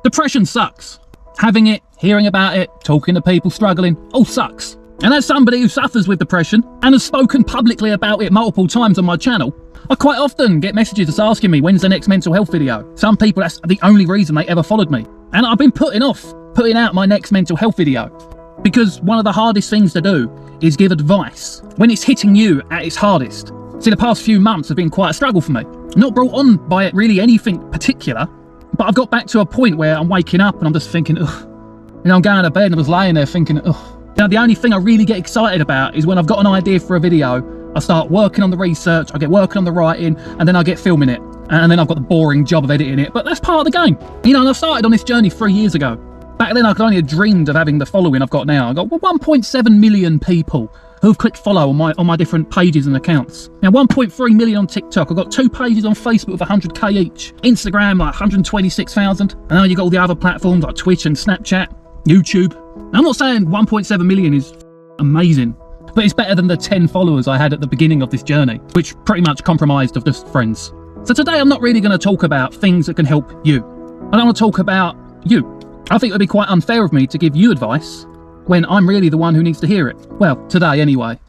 Depression sucks. Having it, hearing about it, talking to people struggling, all sucks. And as somebody who suffers with depression and has spoken publicly about it multiple times on my channel, I quite often get messages just asking me when's the next mental health video. Some people, that's the only reason they ever followed me. And I've been putting out my next mental health video because one of the hardest things to do is give advice when it's hitting you at its hardest. See, the past few months have been quite a struggle for me. Not brought on by it really anything particular, but I've got back to a point where I'm waking up and I'm just thinking, ugh. You know, I'm going to bed and I was laying there thinking, ugh. You know, the only thing I really get excited about is when I've got an idea for a video, I start working on the research, I get working on the writing, and then I get filming it. And then I've got the boring job of editing it, but that's part of the game. You know, and I started on this journey 3 years ago. Back then I could only have dreamed of having the following I've got now. I've got 1.7 million people who've clicked follow on my different pages and accounts. Now 1.3 million on TikTok. I've got 2 pages on Facebook with 100k each. Instagram like 126,000. And now you've got all the other platforms like Twitch and Snapchat, YouTube. Now, I'm not saying 1.7 million is amazing, but it's better than the 10 followers I had at the beginning of this journey, which pretty much comprised of just friends. So today I'm not really going to talk about things that can help you. I don't want to talk about you. I think it would be quite unfair of me to give you advice when I'm really the one who needs to hear it. Well, today anyway.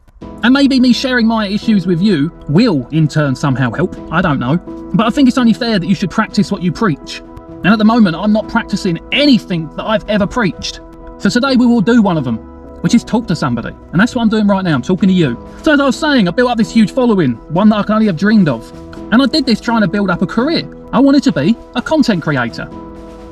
And maybe me sharing my issues with you will in turn somehow help, I don't know. But I think it's only fair that you should practice what you preach. And at the moment I'm not practicing anything that I've ever preached. So today we will do one of them, which is talk to somebody. And that's what I'm doing right now, I'm talking to you. So as I was saying, I built up this huge following, one that I can only have dreamed of. And I did this trying to build up a career. I wanted to be a content creator.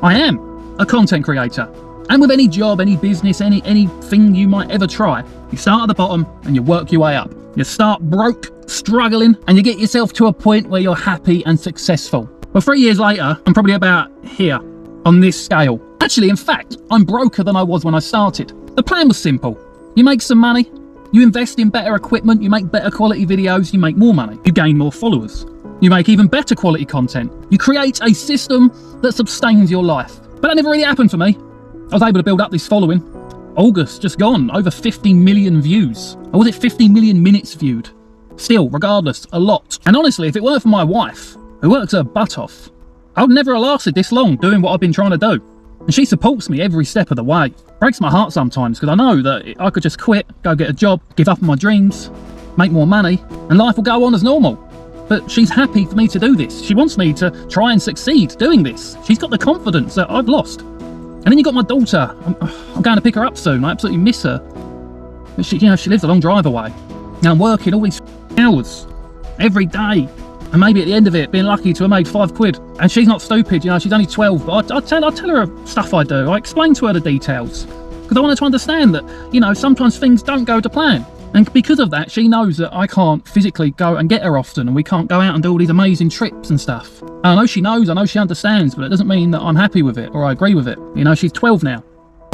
I am a content creator. And with any job, any business, anything you might ever try, you start at the bottom and you work your way up. You start broke, struggling, and you get yourself to a point where you're happy and successful. Well, 3 years later, I'm probably about here on this scale. Actually, in fact, I'm broker than I was when I started. The plan was simple. You make some money, you invest in better equipment, you make better quality videos, you make more money, you gain more followers. You make even better quality content. You create a system that sustains your life. But that never really happened for me. I was able to build up this following. August, just gone, over 50 million views. Or was it 50 million minutes viewed? Still, regardless, a lot. And honestly, if it weren't for my wife, who works her butt off, I would never have lasted this long doing what I've been trying to do. And she supports me every step of the way. Breaks my heart sometimes because I know that I could just quit, go get a job, give up on my dreams, make more money, and life will go on as normal. But she's happy for me to do this. She wants me to try and succeed doing this. She's got the confidence that I've lost. And then you got my daughter. I'm going to pick her up soon. I absolutely miss her. But she lives a long drive away. Now I'm working all these hours every day. And maybe at the end of it, being lucky to have made £5. And she's not stupid, she's only 12, but I tell her stuff I do. I explain to her the details. Because I want her to understand that, sometimes things don't go to plan. And because of that, she knows that I can't physically go and get her often, and we can't go out and do all these amazing trips and stuff. And I know she knows, I know she understands, but it doesn't mean that I'm happy with it or I agree with it. She's 12 now.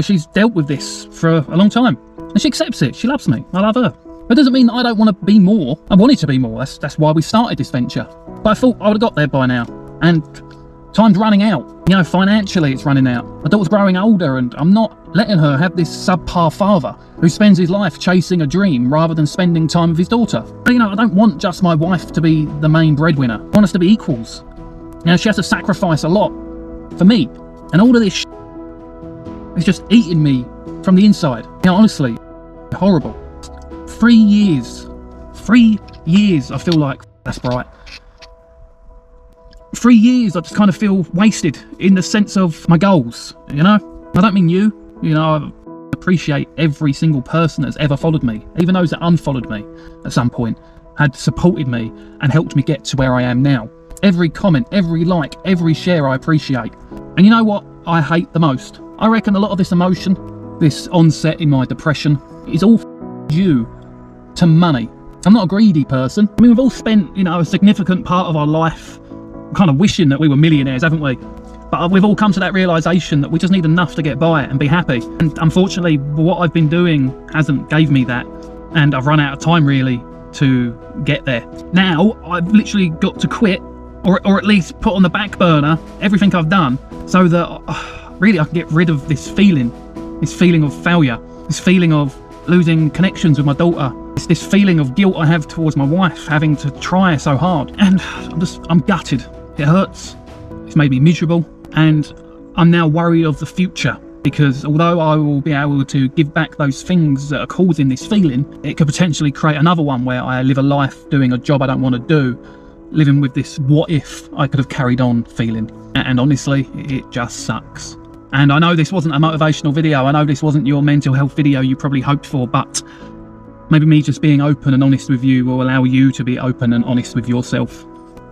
She's dealt with this for a long time. And she accepts it. She loves me. I love her. But it doesn't mean that I don't want to be more. I wanted to be more. That's why we started this venture. But I thought I would have got there by now. And time's running out. Financially it's running out. My daughter's growing older and I'm not letting her have this subpar father who spends his life chasing a dream rather than spending time with his daughter. But, I don't want just my wife to be the main breadwinner. I want us to be equals. She has to sacrifice a lot for me. And all of this is just eating me from the inside. Honestly, horrible. 3 years. 3 years I feel like that's right. 3 years I just kind of feel wasted in the sense of my goals, I don't mean you, I appreciate every single person that's ever followed me, even those that unfollowed me at some point, had supported me and helped me get to where I am now. Every comment, every like, every share I appreciate. And you know what I hate the most? I reckon a lot of this emotion, this onset in my depression, is all due to money. I'm not a greedy person. We've all spent, a significant part of our life kind of wishing that we were millionaires, haven't we? But we've all come to that realization that we just need enough to get by and be happy. And unfortunately, what I've been doing hasn't gave me that. And I've run out of time really to get there. Now I've literally got to quit or at least put on the back burner everything I've done so that really I can get rid of this feeling of failure, this feeling of losing connections with my daughter. It's this feeling of guilt I have towards my wife, having to try so hard. And I'm gutted. It hurts. It's made me miserable. And I'm now worried of the future, because although I will be able to give back those things that are causing this feeling, it could potentially create another one where I live a life doing a job I don't want to do, living with this what if I could have carried on feeling. And honestly, it just sucks. And I know this wasn't a motivational video, I know this wasn't your mental health video you probably hoped for, but maybe me just being open and honest with you will allow you to be open and honest with yourself.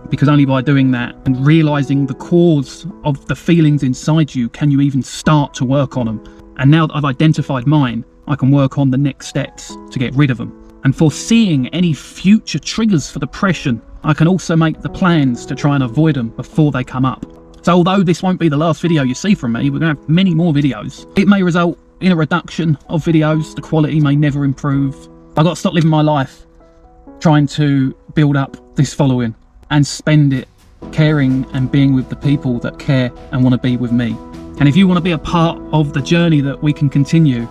Because only by doing that and realising the cause of the feelings inside you can you even start to work on them. And now that I've identified mine, I can work on the next steps to get rid of them. And foreseeing any future triggers for depression, I can also make the plans to try and avoid them before they come up. So although this won't be the last video you see from me, we're going to have many more videos. It may result in a reduction of videos, the quality may never improve. I've got to stop living my life trying to build up this following and spend it caring and being with the people that care and want to be with me. And if you want to be a part of the journey that we can continue,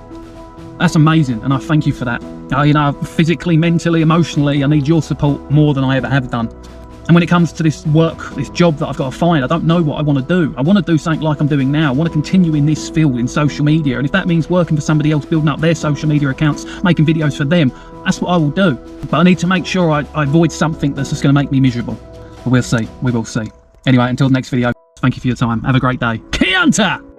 that's amazing, and I thank you for that. You know, physically, mentally, emotionally, I need your support more than I ever have done. And when it comes to this work, this job that I've got to find, I don't know what I want to do. I want to do something like I'm doing now. I want to continue in this field, in social media. And if that means working for somebody else, building up their social media accounts, making videos for them, that's what I will do. But I need to make sure I avoid something that's just going to make me miserable. But we'll see. We will see. Anyway, until the next video, thank you for your time. Have a great day. Key Hunter!